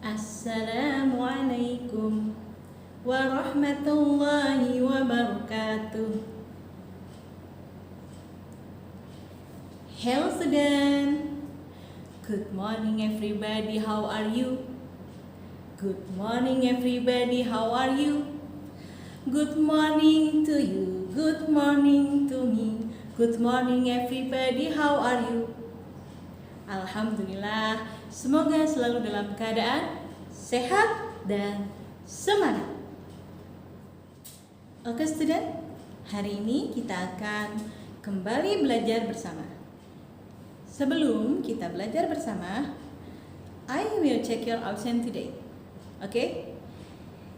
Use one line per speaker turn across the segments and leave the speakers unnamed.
Assalamualaikum warahmatullahi wabarakatuh. Hello student. Good morning everybody, how are you? Good morning everybody, how are you? Good morning to you, good morning to me. Good morning everybody, how are you? Alhamdulillah, semoga selalu dalam keadaan sehat dan semangat. Oke student, hari ini kita akan kembali belajar bersama. Sebelum kita belajar bersama, I will check your absent today. Okay?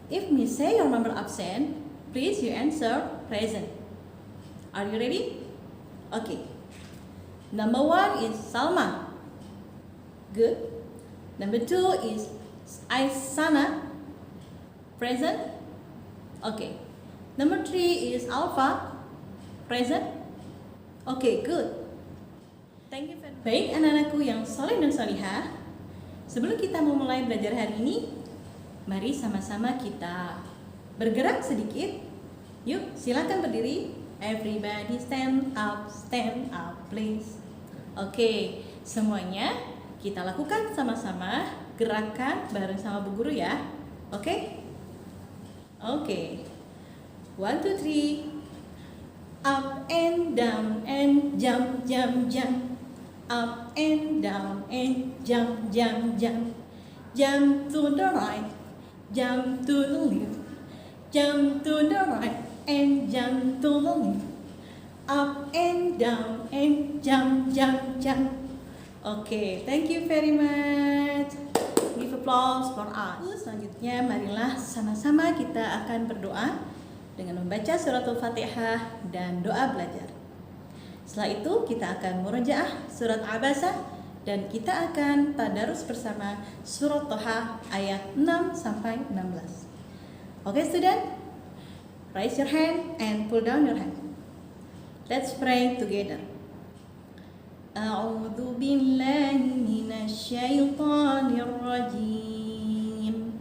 If me say your number absent, please you answer present. Are you ready? Okay. Number 1 is Salma. Good. Number 2 is Aisana. Present. Okay. Number 3 is Alpha. Present. Okay, good. Thank you. Baik anak-anakku yang soleh dan solihah, sebelum kita memulai belajar hari ini, mari sama-sama kita bergerak sedikit. Yuk, silakan berdiri. Everybody stand up please. Oke, semuanya kita lakukan sama-sama gerakan bareng sama Bu Guru ya. Oke? Oke. 1, 2, 3. Up and down and jump, jump, jump. Up and down and jump, jump, jump. Jump to the right, jump to the left. Jump to the right and jump to the left. Up and down and jump, jump, jump. Okay, thank you very much. Give applause for us. Selanjutnya marilah sama-sama kita akan berdoa dengan membaca surat Al-Fatihah dan doa belajar. Setelah itu kita akan murojaah surat Abasa dan kita akan tadarus bersama surat Toha ayat 6 sampai 16. Okay student? Raise your hand and pull down your hand. Let's pray together. A'udzu billahi minasy syaithanir rajim.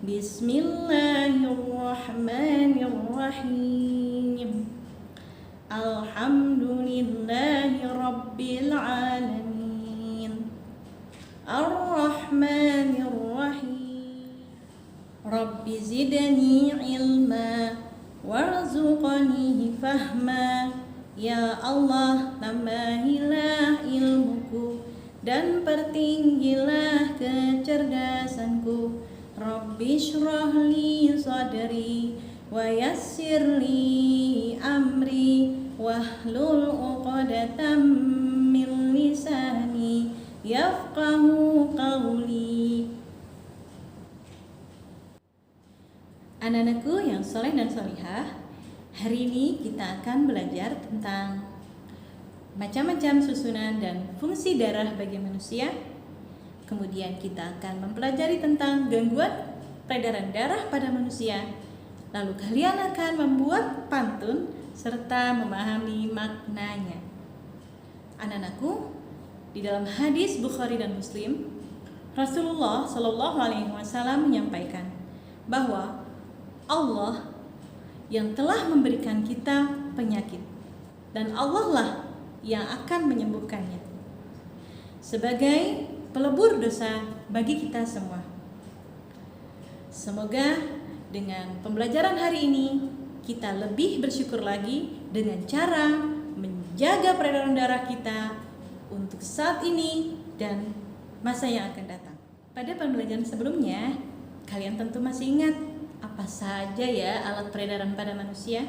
Bismillahirrahmanirrahim. Alhamdulillahi rabbil alamin. Ar-Rahmanir Rahim. Rabbi zidni ilma warzuqni fahma. Ya Allah, tambahilah ilmuku dan pertinggilah kecerdasanku. Rabbi shrah li sadri wa yassir li amri wahlul 'uqdatam min lisani yafqahu qawli. Anak-anakku yang soleh dan solihah, hari ini kita akan belajar tentang macam-macam susunan dan fungsi darah bagi manusia. Kemudian kita akan mempelajari tentang gangguan peredaran darah pada manusia. Lalu kalian akan membuat pantun serta memahami maknanya. Anak-anakku, di dalam hadis Bukhari dan Muslim, Rasulullah Shallallahu Alaihi Wasallam menyampaikan bahwa Allah yang telah memberikan kita penyakit dan Allah lah yang akan menyembuhkannya sebagai pelebur dosa bagi kita semua. Semoga dengan pembelajaran hari ini kita lebih bersyukur lagi dengan cara menjaga peredaran darah kita untuk saat ini dan masa yang akan datang. Pada pembelajaran sebelumnya, kalian tentu masih ingat apa saja ya alat peredaran pada manusia?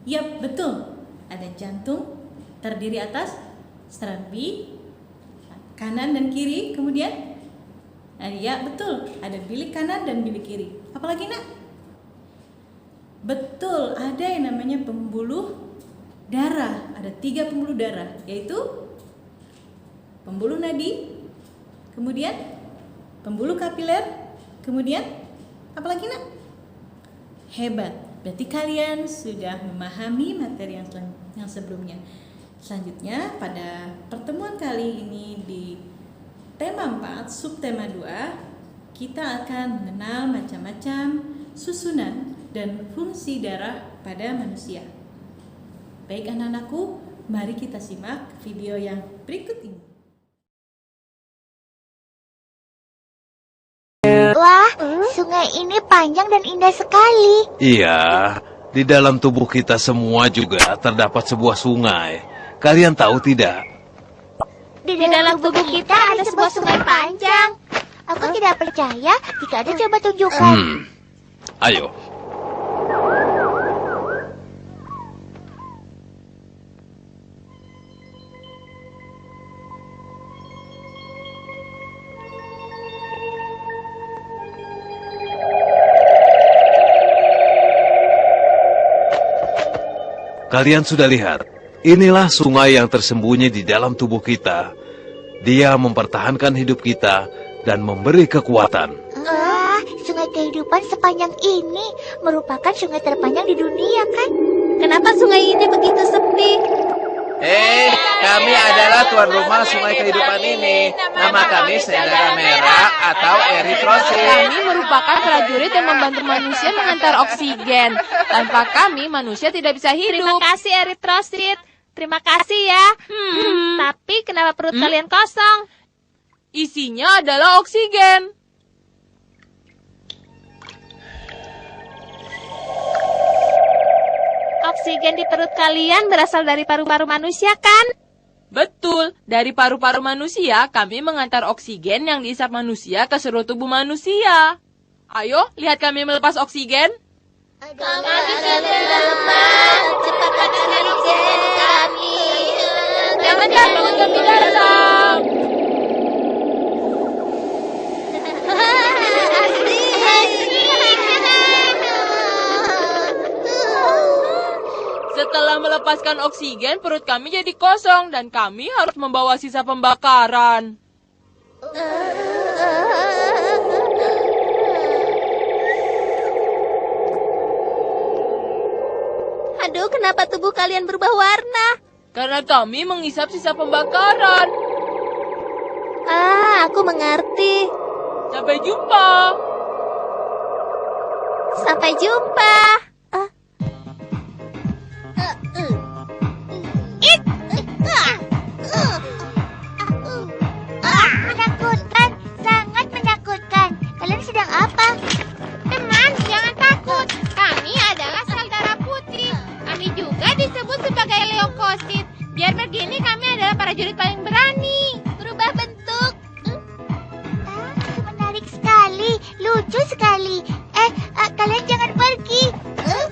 Yap, betul. Ada jantung terdiri atas stratbi kanan dan kiri, kemudian ya betul, ada bilik kanan dan bilik kiri. Apalagi nak? Betul, ada yang namanya pembuluh darah. Ada 3 pembuluh darah, yaitu pembuluh nadi, kemudian pembuluh kapiler, kemudian apalagi nak? Hebat, berarti kalian sudah memahami materi yang sebelumnya. Selanjutnya pada pertemuan kali ini di tema 4 subtema 2 kita akan mengenal macam-macam susunan dan fungsi darah pada manusia. Baik anak-anakku, mari kita simak video yang berikut ini.
Wah, sungai ini panjang dan indah sekali.
Iya, di dalam tubuh kita semua juga terdapat sebuah sungai. Kalian tahu tidak?
Di dalam tubuh kita ada sebuah sungai panjang. Aku tidak percaya jika ada, coba tunjukkan.
Ayo. Kalian sudah lihat, inilah sungai yang tersembunyi di dalam tubuh kita. Dia mempertahankan hidup kita dan memberi kekuatan.
Sungai kehidupan sepanjang ini merupakan sungai terpanjang di dunia, kan?
Kenapa sungai ini begitu sepi?
Kami adalah tuan rumah sungai kehidupan ini. Nama kami Saudara Merah atau Eritrosit.
Kami merupakan prajurit yang membantu manusia mengantar oksigen. Tanpa kami, manusia tidak bisa hidup.
Terima kasih Eritrosit. Terima kasih ya. Tapi kenapa perut kalian kosong?
Isinya adalah oksigen.
Oksigen di perut kalian berasal dari paru-paru manusia, kan?
Betul, dari paru-paru manusia, kami mengantar oksigen yang dihisap manusia ke seluruh tubuh manusia. Ayo, lihat kami melepas oksigen.
Kami sudah lepas. Cepat lepaskan oksigen kami.
Jangan takut, kami datang. Setelah melepaskan oksigen, perut kami jadi kosong dan kami harus membawa sisa pembakaran.
Aduh, kenapa tubuh kalian berubah warna?
Karena kami menghisap sisa pembakaran.
Aku mengerti.
Sampai jumpa.
Sampai jumpa.
Menakutkan, sangat menakutkan. Kalian sedang apa?
Teman, jangan takut. Kami adalah sel darah putih. Kami juga disebut sebagai leukosit. Biar begini kami adalah prajurit paling berani.
Berubah bentuk. Menarik sekali, lucu sekali. Kalian jangan pergi.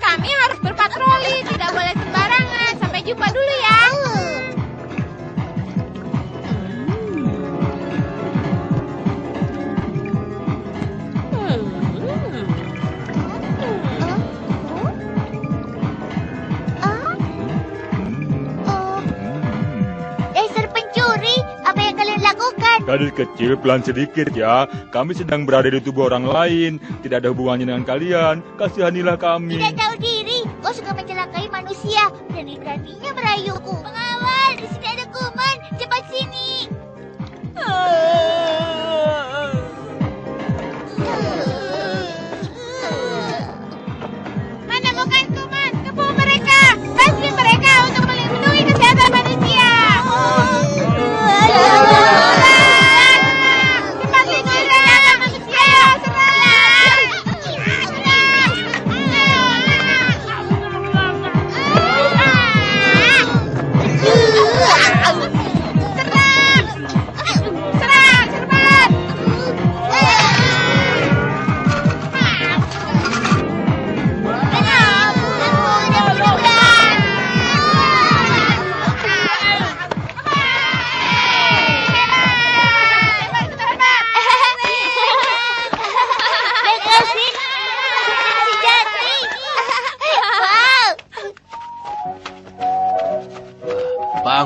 Kami harus berpatroli, tidak boleh sembarangan. Sampai jumpa dulu ya.
Dasar pencuri, apa yang kalian lakukan?
Gadis kecil, pelan sedikit ya. Kami sedang berada di tubuh orang lain. Tidak ada hubungannya dengan kalian. Kasihanilah kami.
Tidak tahu diri, kau suka mencelakai manusia. Berani-beraninya merayuku. Pengawal, di sini ada kuman. Cepat sini.
Menemukan kuman, kepu mereka. Pasti mereka untuk melindungi kesehatan manusia. Cepat lindungi kesehatan manusia. Serang, serang.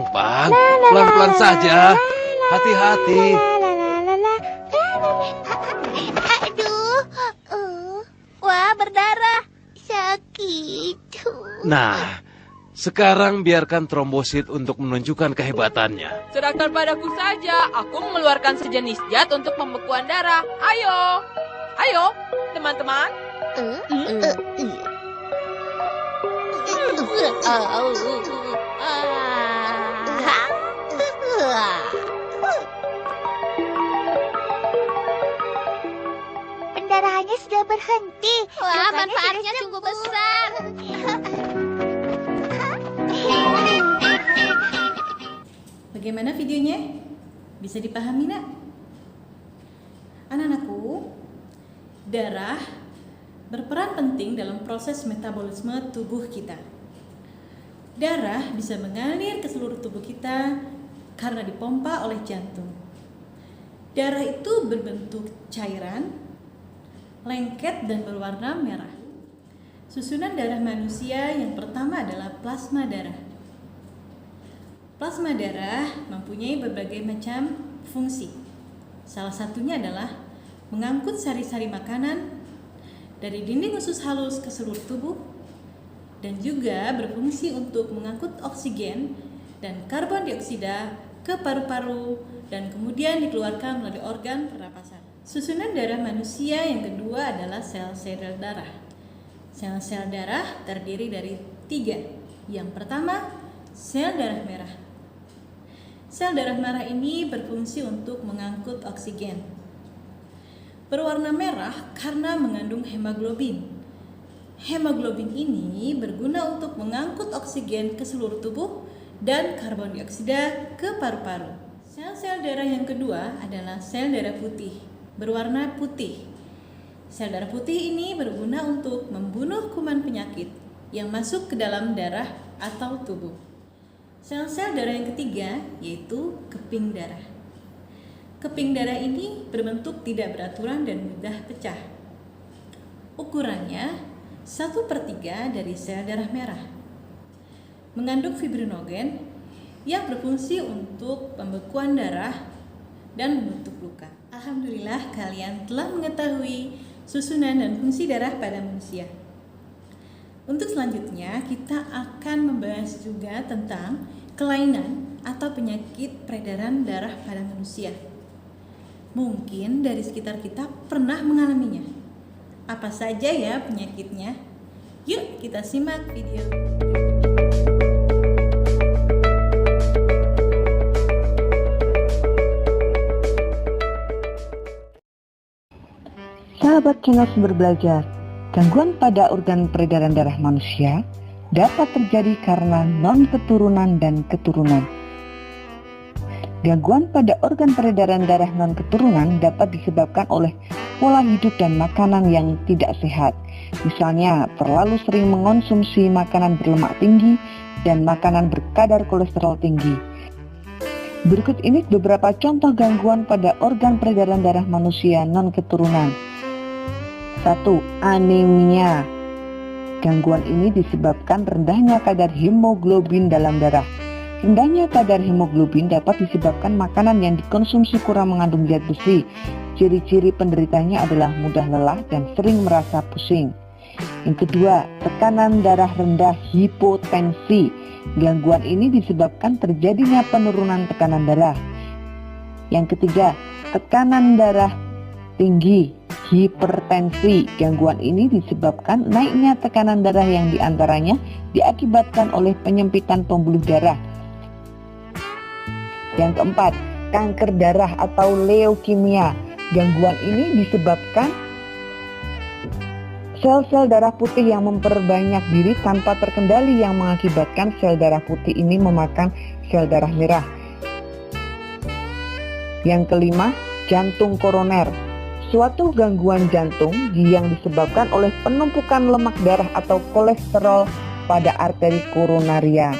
Pang, pelan-pelan saja. Hati-hati.
Aduh, wah berdarah, sakit.
Nah, Sekarang biarkan trombosit untuk menunjukkan kehebatannya.
Serahkan padaku saja. Aku mengeluarkan sejenis zat untuk pembekuan darah. Ayo. Ayo, teman-teman.
Pendarahannya sudah berhenti.
Wah,
Lukanya
manfaatnya
sudah
sungguh
sembuh.
besar.
Bagaimana videonya? Bisa dipahami, nak? Anak-anakku, darah berperan penting dalam proses metabolisme tubuh kita. Darah bisa mengalir ke seluruh tubuh kita karena dipompa oleh jantung. Darah itu berbentuk cairan, lengket dan berwarna merah. Susunan darah manusia yang pertama adalah plasma darah. Plasma darah mempunyai berbagai macam fungsi. Salah satunya adalah mengangkut sari-sari makanan dari dinding usus halus ke seluruh tubuh dan juga berfungsi untuk mengangkut oksigen dan karbon dioksida ke paru-paru dan kemudian dikeluarkan melalui organ pernapasan. Susunan darah manusia yang kedua adalah sel-sel darah. Sel-sel darah terdiri dari 3. Yang pertama, sel darah merah. Sel darah merah ini berfungsi untuk mengangkut oksigen. Berwarna merah karena mengandung hemoglobin. Hemoglobin ini berguna untuk mengangkut oksigen ke seluruh tubuh dan karbon dioksida ke paru-paru. Sel-sel darah yang kedua adalah sel darah putih, berwarna putih. Sel darah putih ini berguna untuk membunuh kuman penyakit yang masuk ke dalam darah atau tubuh. Sel-sel darah yang ketiga yaitu keping darah. Keping darah ini berbentuk tidak beraturan dan mudah pecah. Ukurannya 1/3 dari sel darah merah. Mengandung fibrinogen yang berfungsi untuk pembekuan darah dan menutup luka. Alhamdulillah kalian telah mengetahui susunan dan fungsi darah pada manusia. Untuk selanjutnya kita akan membahas juga tentang kelainan atau penyakit peredaran darah pada manusia. Mungkin dari sekitar kita pernah mengalaminya. Apa saja ya penyakitnya? Yuk kita simak video.
Sahabat channel Sumber Belajar, gangguan pada organ peredaran darah manusia dapat terjadi karena non-keturunan dan keturunan. Gangguan pada organ peredaran darah non-keturunan dapat disebabkan oleh pola hidup dan makanan yang tidak sehat. Misalnya, terlalu sering mengonsumsi makanan berlemak tinggi dan makanan berkadar kolesterol tinggi. Berikut ini beberapa contoh gangguan pada organ peredaran darah manusia non-keturunan. 1. Anemia. Gangguan ini disebabkan rendahnya kadar hemoglobin dalam darah. Rendahnya kadar hemoglobin dapat disebabkan makanan yang dikonsumsi kurang mengandung zat besi. Ciri-ciri penderitanya adalah mudah lelah dan sering merasa pusing. Yang kedua, tekanan darah rendah hipotensi. Gangguan ini disebabkan terjadinya penurunan tekanan darah. Yang ketiga, tekanan darah tinggi hipertensi. Gangguan ini disebabkan naiknya tekanan darah yang diantaranya diakibatkan oleh penyempitan pembuluh darah. Yang keempat, kanker darah atau leukemia. Gangguan ini disebabkan sel-sel darah putih yang memperbanyak diri tanpa terkendali yang mengakibatkan sel darah putih ini memakan sel darah merah. Yang kelima, jantung koroner. Suatu gangguan jantung yang disebabkan oleh penumpukan lemak darah atau kolesterol pada arteri koronaria.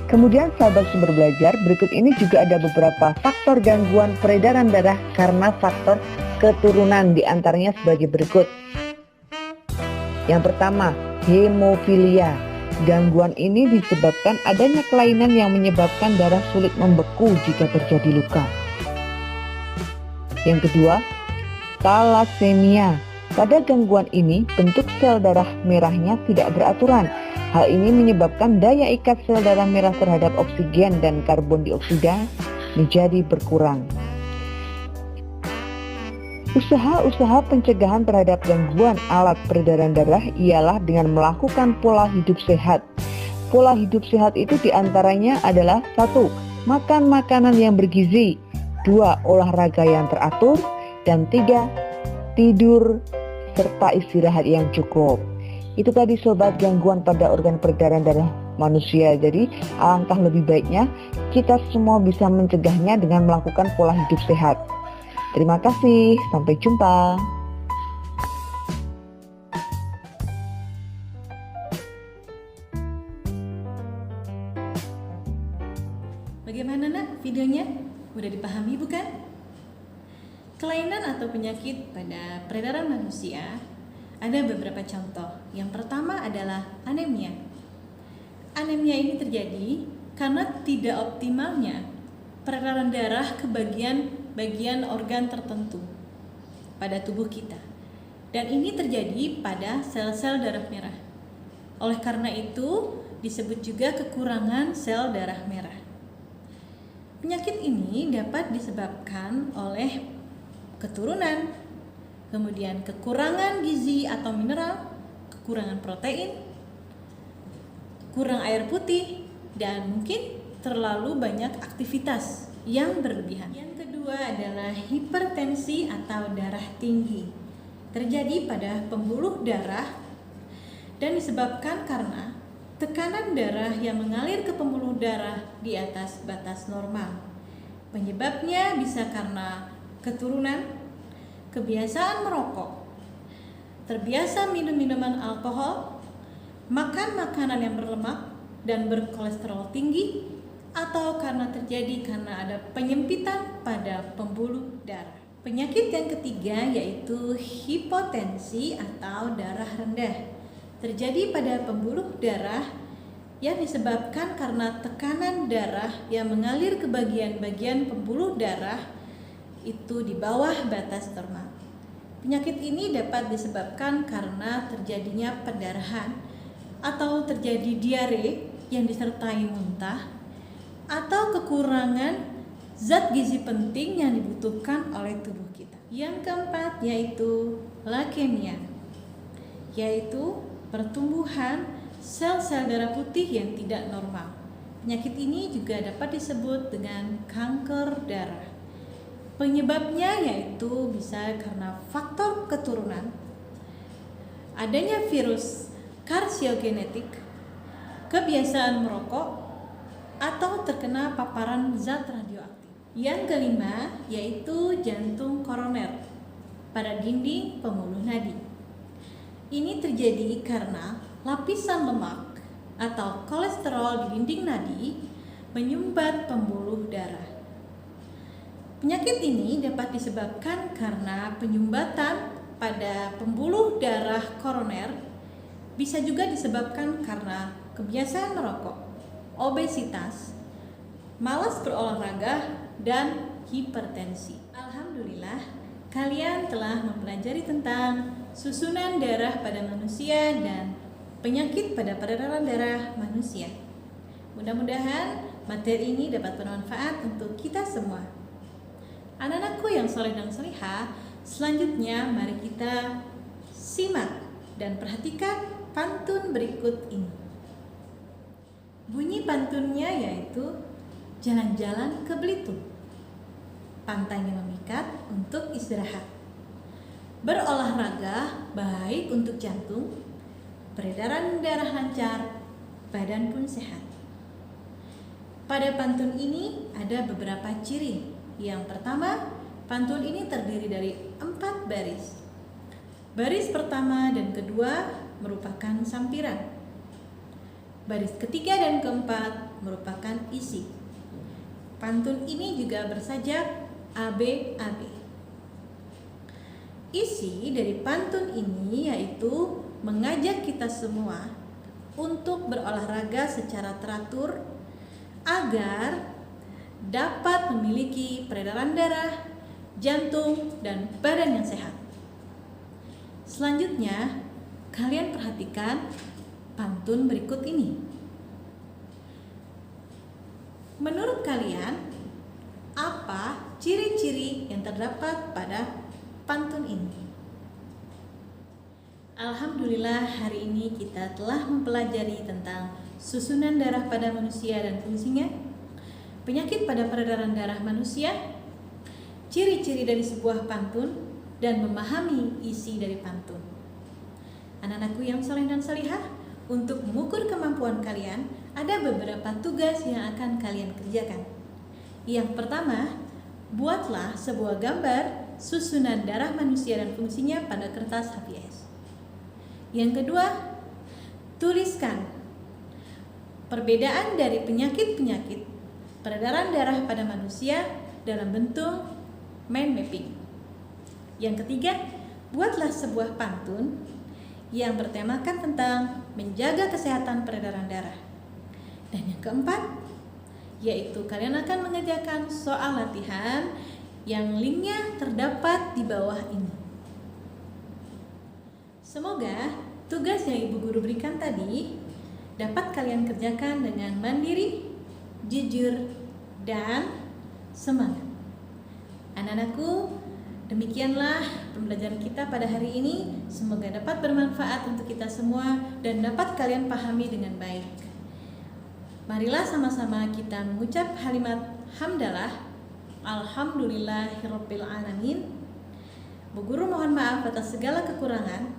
Kemudian sahabat Sumber Belajar, berikut ini juga ada beberapa faktor gangguan peredaran darah karena faktor keturunan, diantaranya sebagai berikut. Yang pertama, hemofilia. Gangguan ini disebabkan adanya kelainan yang menyebabkan darah sulit membeku jika terjadi luka. Yang kedua, thalassemia. Pada gangguan ini, bentuk sel darah merahnya tidak beraturan. Hal ini menyebabkan daya ikat sel darah merah terhadap oksigen dan karbon dioksida menjadi berkurang. Usaha-usaha pencegahan terhadap gangguan alat peredaran darah ialah dengan melakukan pola hidup sehat. Pola hidup sehat itu diantaranya adalah 1. Makan makanan yang bergizi, 2. Olahraga yang teratur, dan 3. Tidur serta istirahat yang cukup. Itu tadi sobat gangguan pada organ peredaran darah manusia. Jadi alangkah lebih baiknya kita semua bisa mencegahnya dengan melakukan pola hidup sehat. Terima kasih, sampai jumpa.
Bagaimana nak videonya? Udah dipahami bukan? Kelainan atau penyakit pada peredaran manusia ada beberapa contoh. Yang pertama adalah anemia. Anemia ini terjadi karena tidak optimalnya peredaran darah ke bagian organ tertentu pada tubuh kita. Dan ini terjadi pada sel-sel darah merah. Oleh karena itu disebut juga kekurangan sel darah merah. Penyakit ini dapat disebabkan oleh keturunan, kemudian kekurangan gizi atau mineral, kekurangan protein, kurang air putih, dan mungkin terlalu banyak aktivitas yang berlebihan. Yang kedua adalah hipertensi atau darah tinggi. Terjadi pada pembuluh darah dan disebabkan karena tekanan darah yang mengalir ke pembuluh darah di atas batas normal. Penyebabnya bisa karena keturunan, kebiasaan merokok, terbiasa minum minuman alkohol, makan makanan yang berlemak dan berkolesterol tinggi, atau karena ada penyempitan pada pembuluh darah. Penyakit yang ketiga yaitu hipotensi atau darah rendah. Terjadi pada pembuluh darah yang disebabkan karena tekanan darah yang mengalir ke bagian-bagian pembuluh darah itu di bawah batas normal. Penyakit ini dapat disebabkan karena terjadinya pendarahan atau terjadi diare yang disertai muntah atau kekurangan zat gizi penting yang dibutuhkan oleh tubuh kita. Yang keempat yaitu leukemia, yaitu pertumbuhan sel-sel darah putih yang tidak normal. Penyakit ini juga dapat disebut dengan kanker darah. Penyebabnya yaitu bisa karena faktor keturunan, adanya virus karsiogenetik, kebiasaan merokok, atau terkena paparan zat radioaktif. Yang kelima yaitu jantung koroner pada dinding pembuluh nadi. Ini terjadi karena lapisan lemak atau kolesterol di dinding nadi menyumbat pembuluh darah. Penyakit ini dapat disebabkan karena penyumbatan pada pembuluh darah koroner, bisa juga disebabkan karena kebiasaan merokok, obesitas, malas berolahraga, dan hipertensi. Alhamdulillah, kalian telah mempelajari tentang susunan darah pada manusia dan penyakit pada peredaran darah manusia. Mudah-mudahan materi ini dapat bermanfaat untuk kita semua. Anak-anakku yang soleh dan solehah, selanjutnya mari kita simak dan perhatikan pantun berikut ini. Bunyi pantunnya yaitu jalan-jalan ke Belitung, pantainya memikat untuk istirahat, berolahraga baik untuk jantung, peredaran darah lancar, badan pun sehat. Pada pantun ini ada beberapa ciri. Yang pertama, pantun ini terdiri dari 4 baris. Baris pertama dan kedua merupakan sampiran. Baris ketiga dan keempat merupakan isi. Pantun ini juga bersajak AB-AB. Isi dari pantun ini yaitu mengajak kita semua untuk berolahraga secara teratur agar dapat memiliki peredaran darah, jantung, dan badan yang sehat. Selanjutnya, kalian perhatikan pantun berikut ini. Menurut kalian, apa ciri-ciri yang terdapat pada pantun ini? Alhamdulillah, hari ini kita telah mempelajari tentang susunan darah pada manusia dan fungsinya, penyakit pada peredaran darah manusia, ciri-ciri dari sebuah pantun, dan memahami isi dari pantun. Anak-anakku yang soleh dan solihah, untuk mengukur kemampuan kalian, ada beberapa tugas yang akan kalian kerjakan. Yang pertama, buatlah sebuah gambar susunan darah manusia dan fungsinya pada kertas HVS. Yang kedua, tuliskan perbedaan dari penyakit-penyakit peredaran darah pada manusia dalam bentuk mind mapping. Yang ketiga, buatlah sebuah pantun yang bertemakan tentang menjaga kesehatan peredaran darah. Dan yang keempat, yaitu kalian akan mengerjakan soal latihan yang linknya terdapat di bawah ini. Semoga tugas yang Ibu Guru berikan tadi dapat kalian kerjakan dengan mandiri, jujur, dan semangat. Anak-anakku, demikianlah pembelajaran kita pada hari ini. Semoga dapat bermanfaat untuk kita semua dan dapat kalian pahami dengan baik. Marilah sama-sama kita mengucap kalimat hamdalah. Alhamdulillahirabbil alamin. Bu Guru mohon maaf atas segala kekurangan.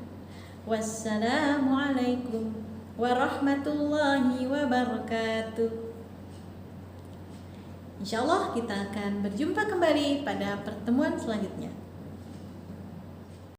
Wassalamualaikum warahmatullahi wabarakatuh. Insya Allah kita akan berjumpa kembali pada pertemuan selanjutnya.